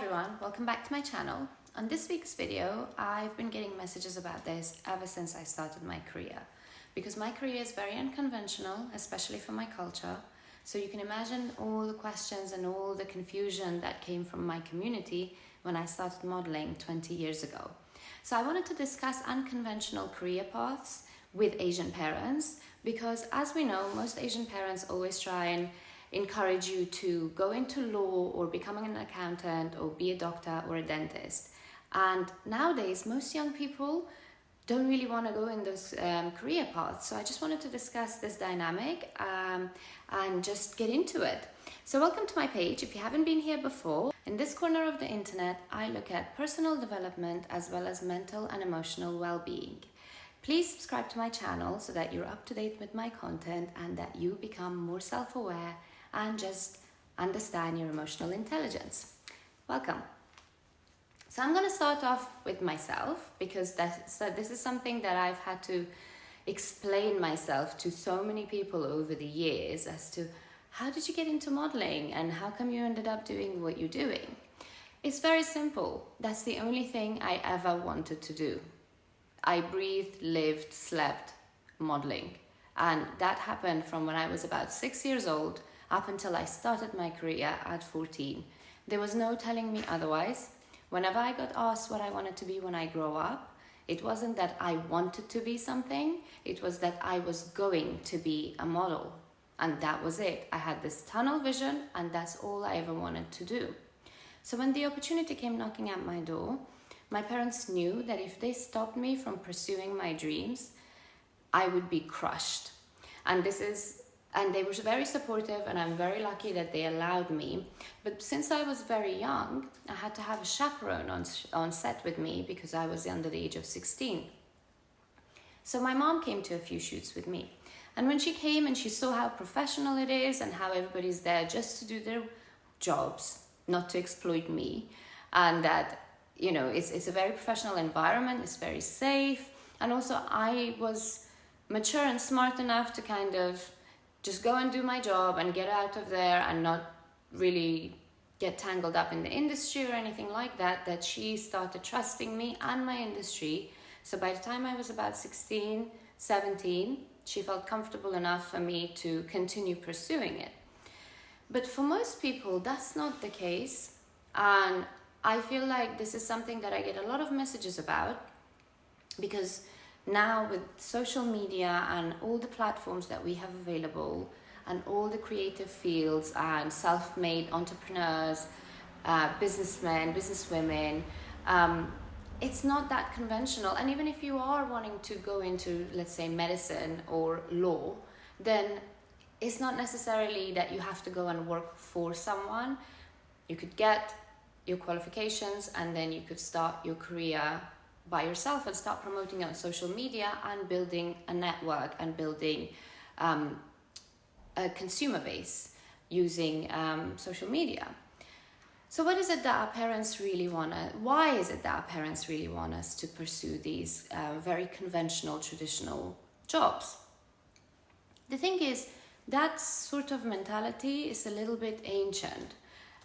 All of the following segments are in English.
everyone, welcome back to my channel. On this week's video, I've been getting messages about this ever since I started my career, because my career is very unconventional, especially for my culture. So you can imagine all the questions and all the confusion that came from my community when I started modeling 20 years ago. So I wanted to discuss unconventional career paths with Asian parents, because as we know, most Asian parents always try and encourage you to go into law or becoming an accountant or be a doctor or a dentist. And nowadays, most young people don't really want to go in those career paths. So I just wanted to discuss this dynamic and just get into it. So welcome to my page. If you haven't been here before, in this corner of the internet, I look at personal development as well as mental and emotional well-being. Please subscribe to my channel so that you're up to date with my content and that you become more self-aware and just understand your emotional intelligence. Welcome. So I'm going to start off with myself, because this is something that I've had to explain myself to so many people over the years as to how did you get into modeling and how come you ended up doing what you're doing. It's very simple. That's the only thing I ever wanted to do. I breathed, lived, slept modeling. And that happened from when I was about 6 years old up until I started my career at 14. There was no telling me otherwise. Whenever I got asked what I wanted to be when I grow up, it wasn't that I wanted to be something, it was that I was going to be a model. And that was it. I had this tunnel vision and that's all I ever wanted to do. So when the opportunity came knocking at my door, my parents knew that if they stopped me from pursuing my dreams, I would be crushed. And they were very supportive, and I'm very lucky that they allowed me. But since I was very young, I had to have a chaperone on set with me because I was under the age of 16. So my mom came to a few shoots with me. And when she came and she saw how professional it is and how everybody's there just to do their jobs, not to exploit me, and that, you know, it's a very professional environment, it's very safe. And also I was mature and smart enough to kind of just go and do my job and get out of there and not really get tangled up in the industry or anything like that, that she started trusting me and my industry. So by the time I was about 16, 17, she felt comfortable enough for me to continue pursuing it. But for most people, that's not the case. And I feel like this is something that I get a lot of messages about, because now with social media and all the platforms that we have available and all the creative fields and self-made entrepreneurs, businessmen, businesswomen, it's not that conventional. And even if you are wanting to go into, let's say, medicine or law, then it's not necessarily that you have to go and work for someone. You could get your qualifications and then you could start your career by yourself and start promoting on social media and building a network and building a consumer base using social media. So what is it that our parents really why is it that our parents really want us to pursue these very conventional, traditional jobs? The thing is, that sort of mentality is a little bit ancient,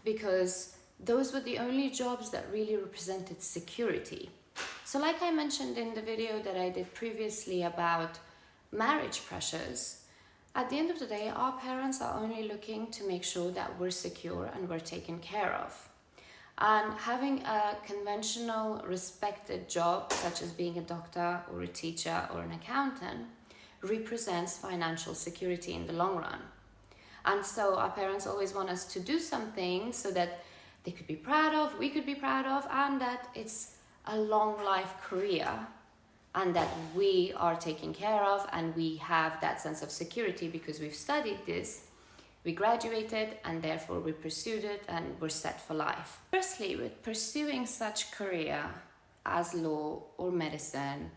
because those were the only jobs that really represented security. So like I mentioned in the video that I did previously about marriage pressures, at the end of the day, our parents are only looking to make sure that we're secure and we're taken care of. And having a conventional, respected job, such as being a doctor or a teacher or an accountant, represents financial security in the long run. And so our parents always want us to do something so that they could be proud of, we could be proud of, and that it's a long life career and that we are taken care of and we have that sense of security because we've studied this, we graduated, and therefore we pursued it and we're set for life. Firstly, with pursuing such career as law or medicine,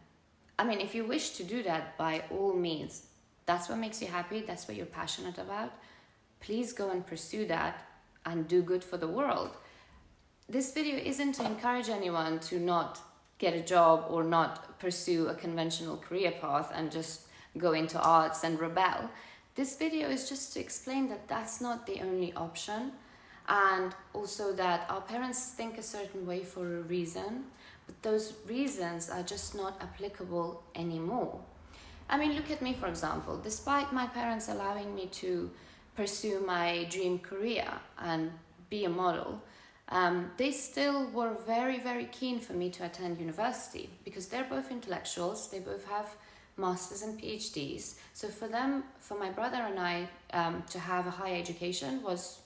I mean, if you wish to do that, by all means, that's what makes you happy, that's what you're passionate about, please go and pursue that and do good for the world. This video isn't to encourage anyone to not get a job or not pursue a conventional career path and just go into arts and rebel. This video is just to explain that that's not the only option, and also that our parents think a certain way for a reason, but those reasons are just not applicable anymore. I mean, look at me, for example. Despite my parents allowing me to pursue my dream career and be a model, they still were very, very keen for me to attend university, because they're both intellectuals, they both have masters and PhDs. So for them, for my brother and I, to have a high education was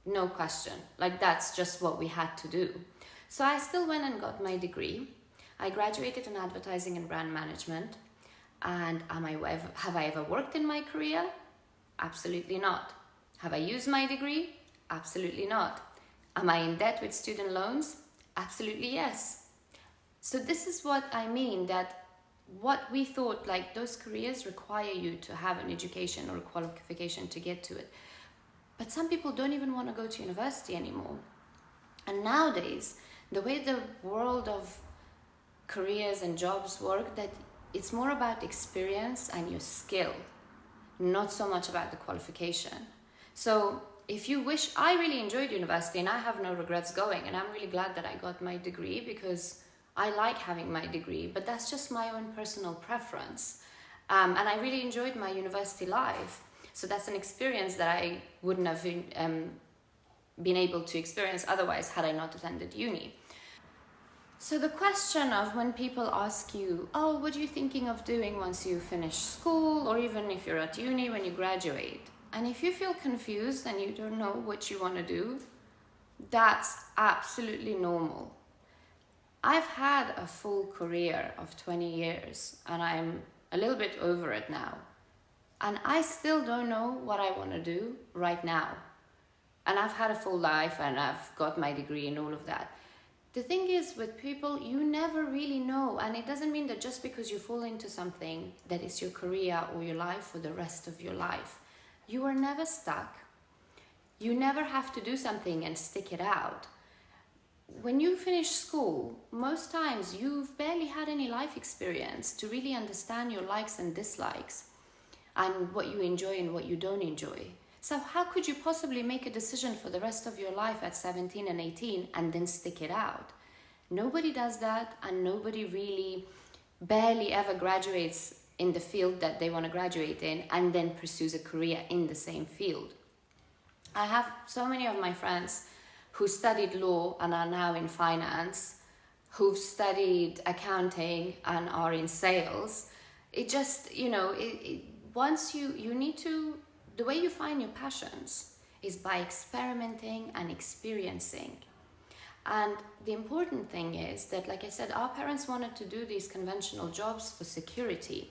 no question. Like, that's just what we had to do. So I still went and got my degree. I graduated in advertising and brand management. And have I ever worked in my career? Absolutely not. Have I used my degree? Absolutely not. Am I in debt with student loans? Absolutely yes. So this is what I mean, that what we thought, like, those careers require you to have an education or a qualification to get to it. But some people don't even want to go to university anymore. And nowadays, the way the world of careers and jobs work, that it's more about experience and your skill, not so much about the qualification. So if you wish, I really enjoyed university and I have no regrets going, and I'm really glad that I got my degree because I like having my degree, but that's just my own personal preference. And I really enjoyed my university life. So that's an experience that I wouldn't have been able to experience otherwise had I not attended uni. So the question of when people ask you, oh, what are you thinking of doing once you finish school, or even if you're at uni when you graduate? And if you feel confused and you don't know what you want to do, that's absolutely normal. I've had a full career of 20 years and I'm a little bit over it now. And I still don't know what I want to do right now. And I've had a full life and I've got my degree and all of that. The thing is, with people, you never really know. And it doesn't mean that just because you fall into something that is your career or your life for the rest of your life. You are never stuck. You never have to do something and stick it out. When you finish school, most times you've barely had any life experience to really understand your likes and dislikes and what you enjoy and what you don't enjoy. So how could you possibly make a decision for the rest of your life at 17 and 18 and then stick it out? Nobody does that, and nobody really barely ever graduates in the field that they want to graduate in and then pursues a career in the same field. I have so many of my friends who studied law and are now in finance, who've studied accounting and are in sales. It just, once you need to, the way you find your passions is by experimenting and experiencing. And the important thing is that, like I said, our parents wanted to do these conventional jobs for security.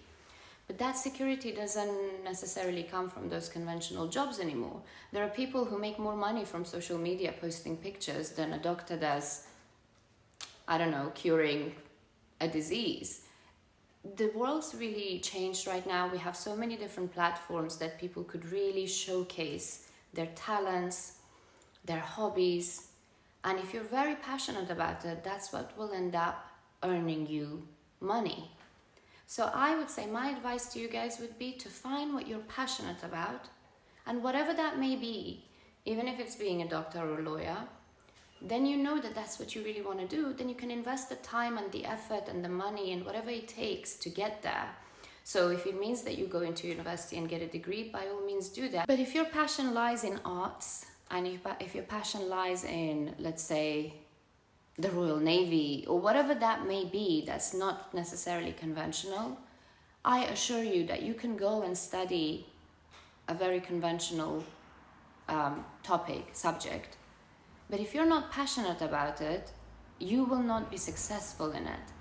But that security doesn't necessarily come from those conventional jobs anymore. There are people who make more money from social media posting pictures than a doctor does, curing a disease. The world's really changed right now. We have so many different platforms that people could really showcase their talents, their hobbies. And if you're very passionate about it, that's what will end up earning you money. So I would say my advice to you guys would be to find what you're passionate about, and whatever that may be, even if it's being a doctor or a lawyer, then you know that that's what you really want to do. Then you can invest the time and the effort and the money and whatever it takes to get there. So if it means that you go into university and get a degree, by all means do that. But if your passion lies in arts, and if your passion lies in, let's say, the Royal Navy or whatever that may be, that's not necessarily conventional, I assure you that you can go and study a very conventional subject. But if you're not passionate about it, you will not be successful in it.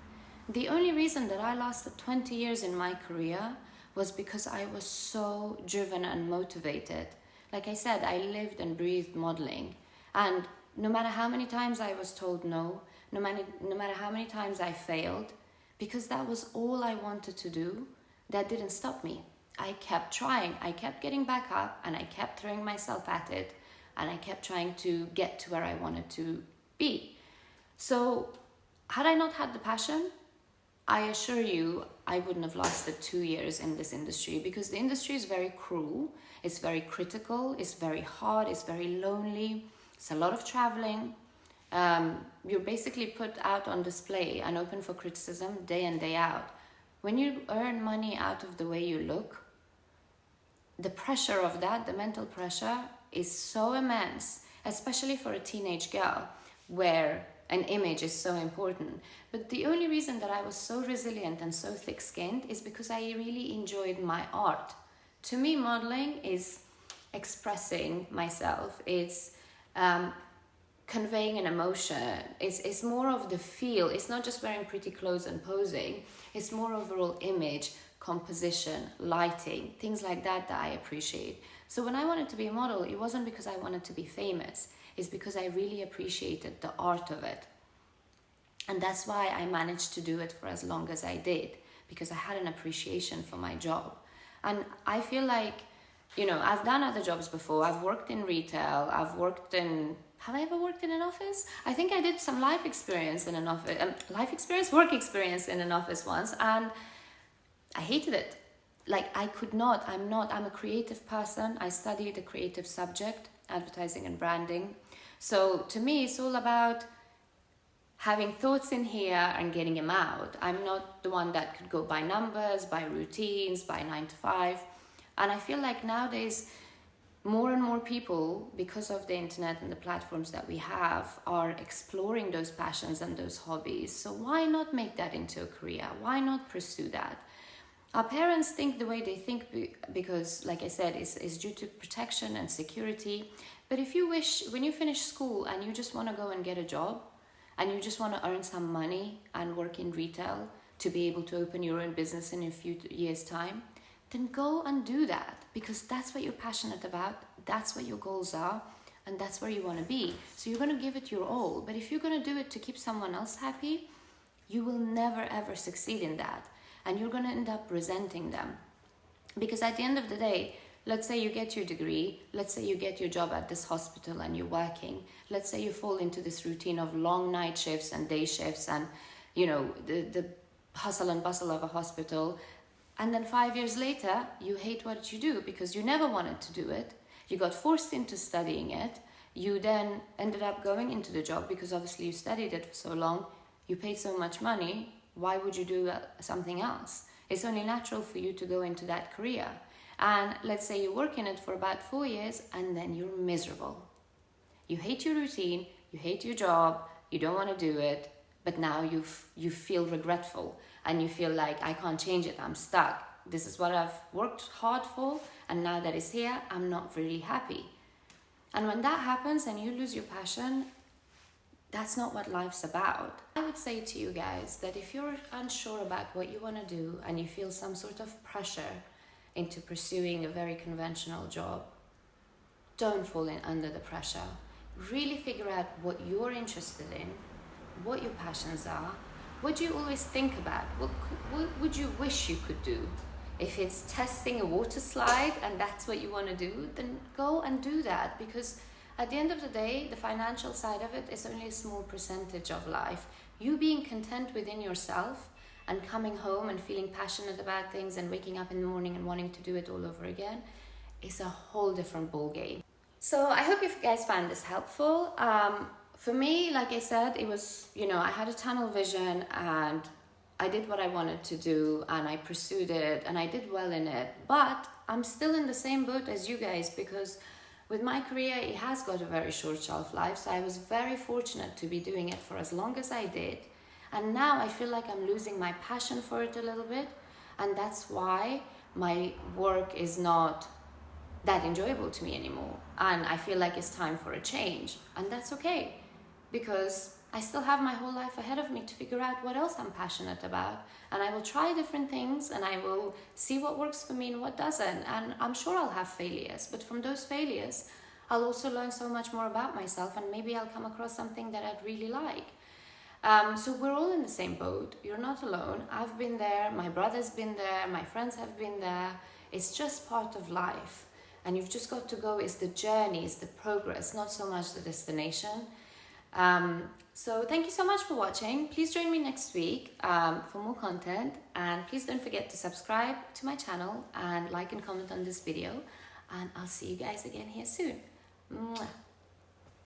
The only reason that I lasted 20 years in my career was because I was so driven and motivated. Like I said, I lived and breathed modeling. And no matter how many times I was told no matter how many times I failed, because that was all I wanted to do, that didn't stop me. I kept trying, I kept getting back up, and I kept throwing myself at it, and I kept trying to get to where I wanted to be. So had I not had the passion, I assure you I wouldn't have lasted 2 years in this industry, because the industry is very cruel, it's very critical, it's very hard, it's very lonely. It's a lot of traveling. You're basically put out on display and open for criticism day in, day out. When you earn money out of the way you look, the pressure of that, the mental pressure, is so immense, especially for a teenage girl, where an image is so important. But the only reason that I was so resilient and so thick-skinned is because I really enjoyed my art. To me, modeling is expressing myself. It's conveying an emotion. It's more of the feel. It's not just wearing pretty clothes and posing. It's more overall image, composition, lighting, things like that I appreciate. So when I wanted to be a model, it wasn't because I wanted to be famous. It's because I really appreciated the art of it. And that's why I managed to do it for as long as I did, because I had an appreciation for my job. And I feel like, you know, I've done other jobs before. I've worked in retail. Have I ever worked in an office? I think I did some life experience in an office, work experience in an office once, and I hated it. Like, I'm a creative person. I studied a creative subject, advertising and branding. So to me, it's all about having thoughts in here and getting them out. I'm not the one that could go by numbers, by routines, by 9 to 5. And I feel like nowadays, more and more people, because of the internet and the platforms that we have, are exploring those passions and those hobbies. So why not make that into a career? Why not pursue that? Our parents think the way they think because, like I said, is due to protection and security. But if you wish, when you finish school and you just want to go and get a job, and you just want to earn some money and work in retail to be able to open your own business in a few years' time, then go and do that, because that's what you're passionate about, that's what your goals are, and that's where you want to be. So you're going to give it your all. But if you're going to do it to keep someone else happy, you will never ever succeed in that. And you're going to end up resenting them. Because at the end of the day, let's say you get your degree, let's say you get your job at this hospital and you're working, let's say you fall into this routine of long night shifts and day shifts and, you know, the hustle and bustle of a hospital. And then 5 years later, you hate what you do because you never wanted to do it. You got forced into studying it. You then ended up going into the job because obviously you studied it for so long. You paid so much money. Why would you do something else? It's only natural for you to go into that career. And let's say you work in it for about 4 years and then you're miserable. You hate your routine, you hate your job, you don't want to do it, but now you feel regretful and you feel like, I can't change it, I'm stuck. This is what I've worked hard for, and now that it's here, I'm not really happy. And when that happens and you lose your passion, that's not what life's about. I would say to you guys that if you're unsure about what you want to do and you feel some sort of pressure into pursuing a very conventional job, don't fall in under the pressure. Really figure out what you're interested in, what your passions are, what do you always think about, what would you wish you could do. If it's testing a water slide and that's what you want to do, then go and do that, because at the end of the day, the financial side of it is only a small percentage of life. You being content within yourself and coming home and feeling passionate about things and waking up in the morning and wanting to do it all over again is a whole different ball game. So I hope you guys found this helpful. For me, like I said, it was, I had a tunnel vision and I did what I wanted to do and I pursued it and I did well in it. But I'm still in the same boat as you guys, because with my career, it has got a very short shelf life. So I was very fortunate to be doing it for as long as I did. And now I feel like I'm losing my passion for it a little bit. And that's why my work is not that enjoyable to me anymore. And I feel like it's time for a change. And that's okay, because I still have my whole life ahead of me to figure out what else I'm passionate about. And I will try different things and I will see what works for me and what doesn't. And I'm sure I'll have failures, but from those failures, I'll also learn so much more about myself, and maybe I'll come across something that I'd really like. So we're all in the same boat. You're not alone. I've been there. My brother's been there. My friends have been there. It's just part of life. And you've just got to go. It's the journey, it's the progress, not so much the destination. So thank you so much for watching. Please join me next week for more content. And please don't forget to subscribe to my channel and like and comment on this video. And I'll see you guys again here soon. Mwah.